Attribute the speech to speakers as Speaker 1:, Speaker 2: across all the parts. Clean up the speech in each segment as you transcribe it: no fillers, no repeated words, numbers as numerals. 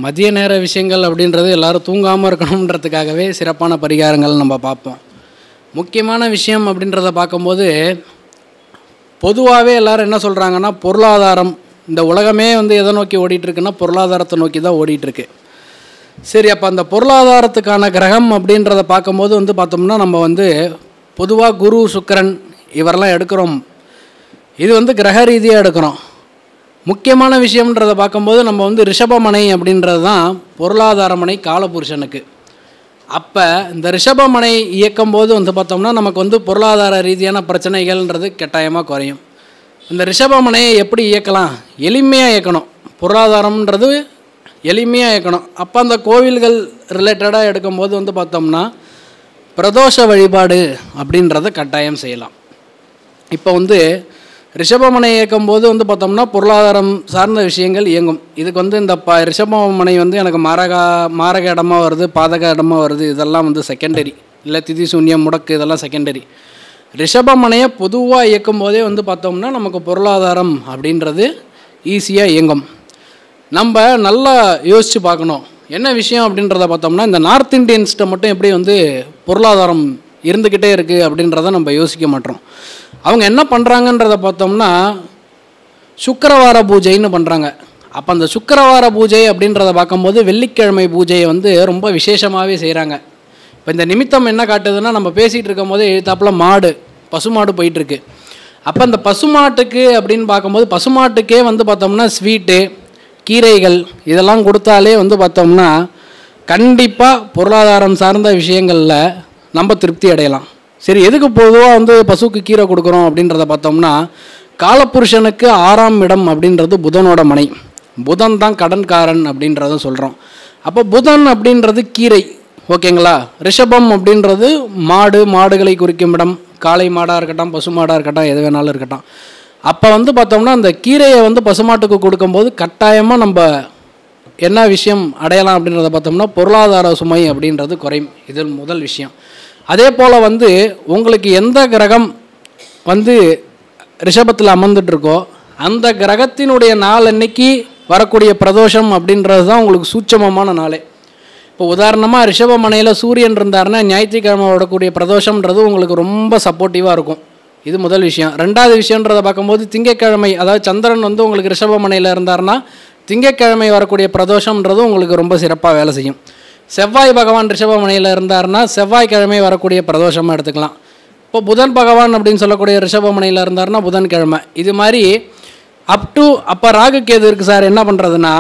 Speaker 1: மதிய நேர விஷயங்கள் அப்படின்றது எல்லோரும் தூங்காமல் இருக்கணுன்றதுக்காகவே சிறப்பான பரிகாரங்கள் நம்ம பார்ப்போம். முக்கியமான விஷயம் அப்படின்றத பார்க்கும்போது பொதுவாகவே எல்லோரும் என்ன சொல்கிறாங்கன்னா, பொருளாதாரம், இந்த உலகமே எதை நோக்கி ஓடிட்டுருக்குன்னா பொருளாதாரத்தை நோக்கி தான் ஓடிட்டுருக்கு. சரி, அப்போ அந்த பொருளாதாரத்துக்கான கிரகம் அப்படின்றத பார்க்கும்போது பார்த்தோம்னா நம்ம பொதுவாக குரு, சுக்கிரன் இவரெல்லாம் எடுக்கிறோம். இது கிரக ரீதியாக எடுக்கிறோம். முக்கியமான விஷயம்ன்றதை பார்க்கும்போது நம்ம ரிஷபமனை அப்படின்றது தான் பொருளாதாரமனை காலபுருஷனுக்கு. அப்போ இந்த ரிஷபமனை இயக்கும்போது பார்த்தோம்னா நமக்கு பொருளாதார ரீதியான பிரச்சனைகள்ன்றது கட்டாயமாக குறையும். இந்த ரிஷபமனையை எப்படி இயக்கலாம்? எளிமையாக இயக்கணும். பொருளாதாரம்ன்றது எளிமையாக இயக்கணும். அப்போ அந்த கோவில்கள் ரிலேட்டடாக எடுக்கும்போது பார்த்தோம்னா பிரதோஷ வழிபாடு அப்படின்றத கட்டாயம் செய்யலாம். இப்போ ரிஷபமனை இயக்கும்போது பார்த்தோம்னா பொருளாதாரம் சார்ந்த விஷயங்கள் இயங்கும். இதுக்கு இந்த ரிஷபமனை எனக்கு மாரக இடமா வருது, பாதக இடமா வருது, இதெல்லாம் செகண்டரி. இல்லை திதி சூன்யம், முடக்கு, இதெல்லாம் செகண்டரி. ரிஷபமனையை பொதுவாக இயக்கும் போதே பார்த்தோம்னா நமக்கு பொருளாதாரம் அப்படின்றது ஈஸியாக இயங்கும். நம்ம நல்லா யோசித்து பார்க்கணும் என்ன விஷயம் அப்படின்றத பார்த்தோம்னா, இந்த நார்த் இண்டியன்ஸ்கிட்ட மட்டும் எப்படி பொருளாதாரம் இருந்துக்கிட்டே இருக்குது அப்படின்றத நம்ம யோசிக்க மாட்டோம். அவங்க என்ன பண்ணுறாங்கன்றதை பார்த்தோம்னா சுக்கிரவார பூஜைன்னு பண்ணுறாங்க. அப்போ அந்த சுக்கிரவார பூஜை அப்படின்றத பார்க்கும்போது வெள்ளிக்கிழமை பூஜையை ரொம்ப விசேஷமாகவே செய்கிறாங்க. இப்போ இந்த நிமித்தம் என்ன காட்டுதுன்னா, நம்ம பேசிகிட்டு இருக்கும் போதே எழுத்தாப்பில் பசுமாடு போயிட்டுருக்கு. அப்போ அந்த பசுமாட்டுக்கு அப்படின்னு பார்க்கும்போது பசுமாட்டுக்கே பார்த்தோம்னா ஸ்வீட்டு, கீரைகள் இதெல்லாம் கொடுத்தாலே பார்த்தோம்னா கண்டிப்பாக பொருளாதாரம் சார்ந்த விஷயங்களில் நம்ம திருப்தி அடையலாம். சரி, எதுக்கு பொதுவாக பசுவுக்கு கீரை கொடுக்குறோம் அப்படின்றத பார்த்தோம்னா, காலபுருஷனுக்கு 6ஆம் இடம் அப்படின்றது புதனோட மனை. புதன் தான் கடன்காரன் அப்படின்றத சொல்கிறோம். அப்போ புதன் அப்படின்றது கீரை, ஓகேங்களா? ரிஷபம் அப்படின்றது மாடுகளை குறிக்கும் இடம். காளை மாடாக இருக்கட்டும், பசு மாடாக இருக்கட்டும், எது வேணாலும் இருக்கட்டும். அப்போ பார்த்தோம்னா அந்த கீரையை பசுமாட்டுக்கு கொடுக்கும்போது கட்டாயமாக நம்ம என்ன விஷயம் அடையலாம் அப்படின்றத பார்த்தோம்னா பொருளாதார சுமை அப்படின்றது குறையும். இது முதல் விஷயம். அதே போல் உங்களுக்கு எந்த கிரகம் ரிஷபத்தில் அமர்ந்துட்டுருக்கோ அந்த கிரகத்தினுடைய நாள் அன்னைக்கு வரக்கூடிய பிரதோஷம் அப்படின்றது தான் உங்களுக்கு சூட்சமமான நாளே. இப்போ உதாரணமாக ரிஷபமனையில் சூரியன் இருந்தாருன்னா ஞாயிற்றுக்கிழமை வரக்கூடிய பிரதோஷம்ன்றது உங்களுக்கு ரொம்ப சப்போர்ட்டிவாக இருக்கும். இது முதல் விஷயம். ரெண்டாவது விஷயன்றதை பார்க்கும்போது திங்கட்கிழமை, அதாவது சந்திரன் உங்களுக்கு ரிஷபமனையில் இருந்தாருன்னா திங்கட்கிழமை வரக்கூடிய பிரதோஷம்ன்றது உங்களுக்கு ரொம்ப சிறப்பாக வேலை செய்யும். செவ்வாய் பகவான் ரிஷபமனையில் இருந்தார்னா செவ்வாய்க்கிழமை வரக்கூடிய பிரதோஷமாக எடுத்துக்கலாம். இப்போ புதன் பகவான் அப்படின்னு சொல்லக்கூடிய ரிஷபமனையில் இருந்தார்னா புதன்கிழமை. இது மாதிரி அப்போ ராகு கேது இருக்குது சார், என்ன பண்ணுறதுன்னா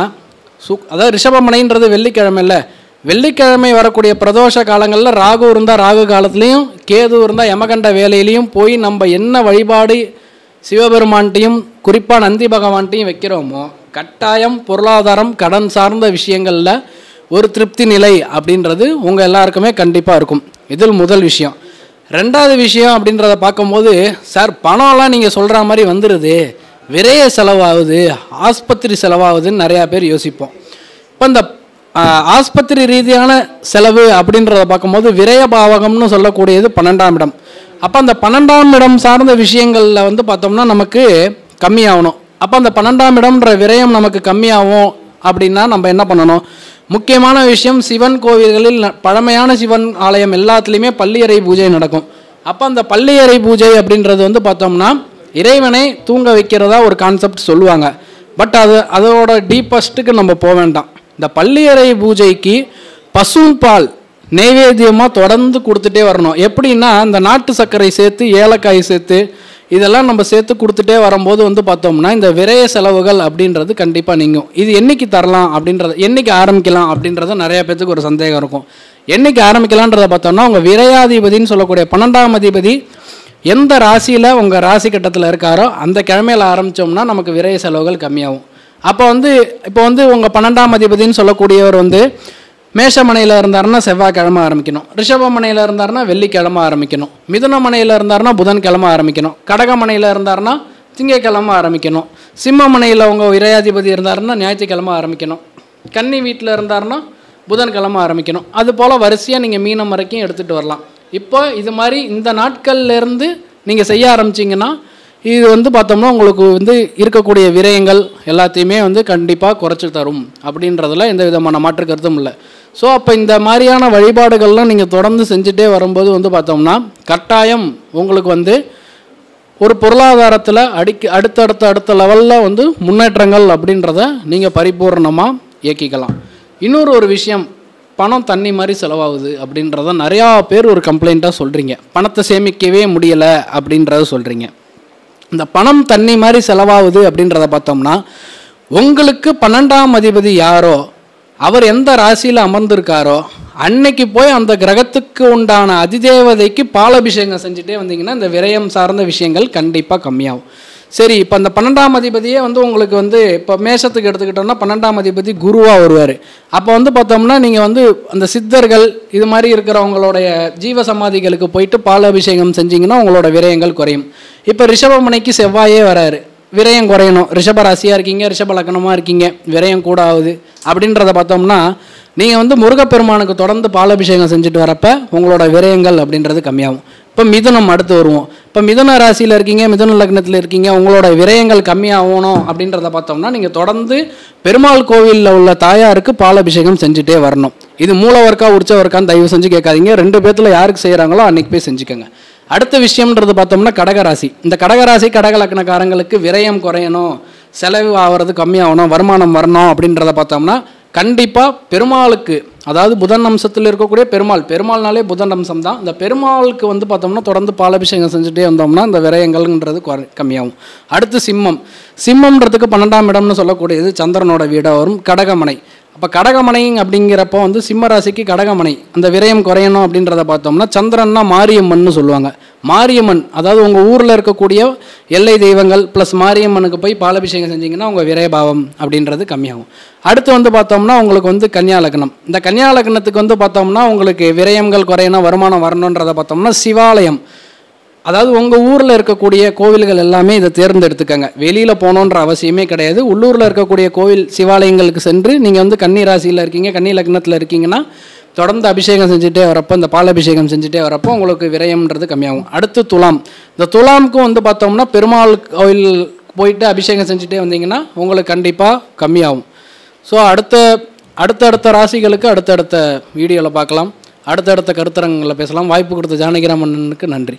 Speaker 1: அதாவது ரிஷபமனைன்றது வெள்ளிக்கிழமை இல்லை, வெள்ளிக்கிழமை வரக்கூடிய பிரதோஷ காலங்களில் ராகு இருந்தால் ராகு காலத்துலேயும், கேது இருந்தால் யமகண்ட வேலையிலையும் போய் நம்ம என்ன வழிபாடு சிவபெருமான்ட்டையும் குறிப்பாக நந்தி பகவான்ட்டையும் வைக்கிறோமோ கட்டாயம் பொருளாதாரம் கடன் சார்ந்த விஷயங்களில் ஒரு திருப்தி நிலை அப்படின்றது உங்கள் எல்லாருக்குமே கண்டிப்பாக இருக்கும். இதில் முதல் விஷயம். ரெண்டாவது விஷயம் அப்படின்றத பார்க்கும்போது, சார் பணம்லாம் நீங்கள் சொல்கிற மாதிரி வந்துடுது, விரைய செலவாகுது, ஆஸ்பத்திரி செலவாகுதுன்னு நிறையா பேர் யோசிப்போம். இப்போ இந்த ஆஸ்பத்திரி ரீதியான செலவு அப்படின்றத பார்க்கும்போது விரய பாவகம்னு சொல்லக்கூடியது 12ஆம் இடம். அப்போ அந்த 12ஆம் இடம் சார்ந்த விஷயங்களில் பார்த்தோம்னா நமக்கு கம்மியாகணும். அப்போ அந்த 12ஆம் இடம்ன்ற விரயம் நமக்கு கம்மியாகும் அப்படின்னா நம்ம என்ன பண்ணணும்? முக்கியமான விஷயம், சிவன் கோவில்களில் பழமையான சிவன் ஆலயம் எல்லாத்துலேயுமே பள்ளியறை பூஜை நடக்கும். அப்போ அந்த பள்ளியறை பூஜை அப்படின்றது பார்த்தோம்னா இறைவனை தூங்க வைக்கிறதா ஒரு கான்செப்ட் சொல்லுவாங்க. பட் அதோட டீப்பஸ்ட்டுக்கு நம்ம போக வேண்டாம். இந்த பள்ளியறை பூஜைக்கு பசும்பால் நைவேத்தியமாக தொடர்ந்து கொடுத்துட்டே வரணும். எப்படின்னா இந்த நாட்டு சர்க்கரை சேர்த்து, ஏலக்காய் சேர்த்து, இதெல்லாம் நம்ம சேர்த்து கொடுத்துட்டே வரும்போது பார்த்தோம்னா இந்த விரைய செலவுகள் அப்படின்றது கண்டிப்பாக நீங்கும். இது என்றைக்கு தரலாம் அப்படின்றது, என்றைக்கு ஆரம்பிக்கலாம் அப்படின்றது நிறைய பேருக்கு ஒரு சந்தேகம் இருக்கும். என்றைக்கு ஆரம்பிக்கலான்றதை பார்த்தோம்னா உங்கள் விரையாதிபதினு சொல்லக்கூடிய 12ஆம் அதிபதி எந்த ராசியில் உங்கள் ராசி கட்டத்தில் இருக்காரோ அந்த கிழமையில் ஆரம்பித்தோம்னா நமக்கு விரைய செலவுகள் கம்மியாகும். அப்போ இப்போ உங்கள் 12ஆம் அதிபதினு சொல்லக்கூடியவர் மேஷமனையில் இருந்தாருன்னா செவ்வாய்க்கிழமை ஆரம்பிக்கணும், ரிஷபமனையில் இருந்தாருன்னா வெள்ளிக்கிழமை ஆரம்பிக்கணும், மிதுனமனையில் இருந்தாருன்னா புதன்கிழமை ஆரம்பிக்கணும், கடகமனையில் இருந்தாருன்னா திங்கக்கிழமை ஆரம்பிக்கணும், சிம்மமனையில் உங்கள் விரையாதிபதி இருந்தாருன்னா ஞாயிற்றுக்கிழமை ஆரம்பிக்கணும், கன்னி வீட்டில் இருந்தாருன்னா புதன்கிழமை ஆரம்பிக்கணும். அதுபோல் வரிசையாக நீங்கள் மீனம் வரைக்கும் எடுத்துகிட்டு வரலாம். இப்போ இது மாதிரி இந்த நாட்கள்லேருந்து நீங்கள் செய்ய ஆரம்பிச்சிங்கன்னா இது வந்து பார்த்தோம்னா உங்களுக்கு வந்து இருக்கக்கூடிய விரயங்கள் எல்லாத்தையுமே வந்து கண்டிப்பாக குறைச்சி தரும் அப்படின்றதுல எந்த விதமான மாற்று கருத்தும் இல்லை. ஸோ அப்போ இந்த மாதிரியான வழிபாடுகள்லாம் நீங்கள் தொடர்ந்து செஞ்சுட்டே வரும்போது வந்து பார்த்தோம்னா கட்டாயம் உங்களுக்கு வந்து ஒரு பொருளாதாரத்தில் அடுத்த லெவலில் வந்து முன்னேற்றங்கள் அப்படின்றத நீங்கள் பரிபூர்ணமாக இயக்கிக்கலாம். இன்னொரு விஷயம், பணம் தண்ணி மாதிரி செலவாகுது அப்படின்றத நிறையா பேர் ஒரு கம்ப்ளைண்ட்டாக சொல்கிறீங்க. பணத்தை சேமிக்கவே முடியலை அப்படின்றத சொல்கிறீங்க. இந்த பணம் தண்ணி மாதிரி செலவாகுது அப்படின்றத பார்த்தோம்னா உங்களுக்கு 12ஆம் அதிபதி யாரோ அவர் எந்த ராசியில் அமர்ந்திருக்காரோ அன்னைக்கு போய் அந்த கிரகத்துக்கு உண்டான அதிதேவதைக்கு பாலாபிஷேகம் செஞ்சுட்டே வந்தீங்கன்னா இந்த விரயம் சார்ந்த விஷயங்கள் கண்டிப்பாக கம்மியாகும். சரி, இப்போ அந்த 12ஆம் அதிபதியே வந்து உங்களுக்கு வந்து இப்போ மேஷத்துக்கு எடுத்துக்கிட்டோம்னா 12ஆம் அதிபதி குருவாக வருவார். அப்போ வந்து பார்த்தோம்னா நீங்கள் வந்து அந்த சித்தர்கள் இது மாதிரி இருக்கிறவங்களுடைய ஜீவ சமாதிகளுக்கு போயிட்டு பாலாபிஷேகம் செஞ்சிங்கன்னா உங்களோட விரயங்கள் குறையும். இப்போ ரிஷபமனைக்கு செவ்வாயே வராரு, விரயம் குறையணும். ரிஷப ராசியாக இருக்கீங்க, ரிஷப லக்னமாக இருக்கீங்க, விரயம் கூட ஆகுது அப்படின்றத பார்த்தோம்னா நீங்கள் வந்து முருகப்பெருமானுக்கு தொடர்ந்து பாலாபிஷேகம் செஞ்சுட்டு வரப்போ உங்களோட விரயங்கள் அப்படின்றது கம்மியாகும். இப்போ மிதுனம் அடுத்து வருவோம். இப்போ மிதுன ராசியில் இருக்கீங்க, மிதுன லக்னத்தில் இருக்கீங்க, உங்களோட விரயங்கள் கம்மியாகணும் அப்படின்றத பார்த்தோம்னா நீங்கள் தொடர்ந்து பெருமாள் கோவிலில் உள்ள தாயாருக்கு பாலாபிஷேகம் செஞ்சுட்டே வரணும். இது மூலவர்க்கா உற்சவர்க்கான்னு தயவு செஞ்சு கேட்காதீங்க. 2 பேர்த்தில் யாருக்கு செய்கிறாங்களோ அன்றைக்கி போய் செஞ்சுக்கோங்க. அடுத்த விஷயம்ன்றது பார்த்தோம்னா கடகராசி. இந்த கடகராசி கடக லக்னக்காரங்களுக்கு விரயம் குறையணும், செலவு ஆகிறது கம்மியாகணும், வருமானம் வரணும் அப்படின்றத பார்த்தோம்னா கண்டிப்பாக பெருமாளுக்கு, அதாவது புதன் அம்சத்தில் இருக்கக்கூடிய பெருமாள்னாலே புதன் அம்சம் தான். இந்த பெருமாளுக்கு வந்து பார்த்தோம்னா தொடர்ந்து பாலாபிஷேகம் செஞ்சுட்டே வந்தோம்னா இந்த விரயங்கள்ன்றது கம்மியாகும். அடுத்து சிம்மம்ன்றதுக்கு 12ஆம் இடம்னு சொல்லக்கூடியது சந்திரனோட வீடாக வரும், கடகமனை. அப்போ கடகமனை அப்படிங்கிறப்போ வந்து சிம்ம ராசிக்கு கடகமனை அந்த விரயம் குறையணும் அப்படின்றத பார்த்தோம்னா சந்திரன்னா மாரியம்மன் சொல்லுவாங்க. மாரியம்மன், அதாவது உங்கள் ஊரில் இருக்கக்கூடிய எல்லை தெய்வங்கள் ப்ளஸ் மாரியம்மனுக்கு போய் பாலாபிஷேகம் செஞ்சிங்கன்னா உங்கள் விரயபாவம் அப்படின்றது கம்மியாகும். அடுத்து வந்து பார்த்தோம்னா உங்களுக்கு வந்து கன்னியா லக்னம். இந்த கன்னியா லக்னத்துக்கு வந்து பார்த்தோம்னா உங்களுக்கு விரயங்கள் குறையணும், வருமானம் வரணுன்றதை பார்த்தோம்னா சிவாலயம், அதாவது உங்கள் ஊரில் இருக்கக்கூடிய கோவில்கள் எல்லாமே இதை தேர்ந்தெடுத்துக்கங்க. வெளியில் போகணுன்ற அவசியமே கிடையாது. உள்ளூரில் இருக்கக்கூடிய கோவில் சிவாலயங்களுக்கு சென்று நீங்கள் வந்து கன்னி ராசியில் இருக்கீங்க, கன்னி லக்னத்தில் இருக்கீங்கன்னா தொடர்ந்து அபிஷேகம் செஞ்சுட்டே வரப்போ, இந்த பாலாபிஷேகம் செஞ்சுட்டே வரப்போ உங்களுக்கு விரயம்ன்றது கம்மியாகும். அடுத்து துலாம். இந்த துலாமுக்கும் வந்து பார்த்தோம்னா பெருமாள் கோவில் போயிட்டு அபிஷேகம் செஞ்சுட்டே வந்தீங்கன்னா உங்களுக்கு கண்டிப்பாக கம்மியாகும். ஸோ அடுத்தடுத்த ராசிகளுக்கு அடுத்தடுத்த வீடியோவில் பார்க்கலாம், அடுத்தடுத்த கருத்தரங்களில் பேசலாம். வாய்ப்பு கொடுத்த ஜானகிராமனுக்கு நன்றி.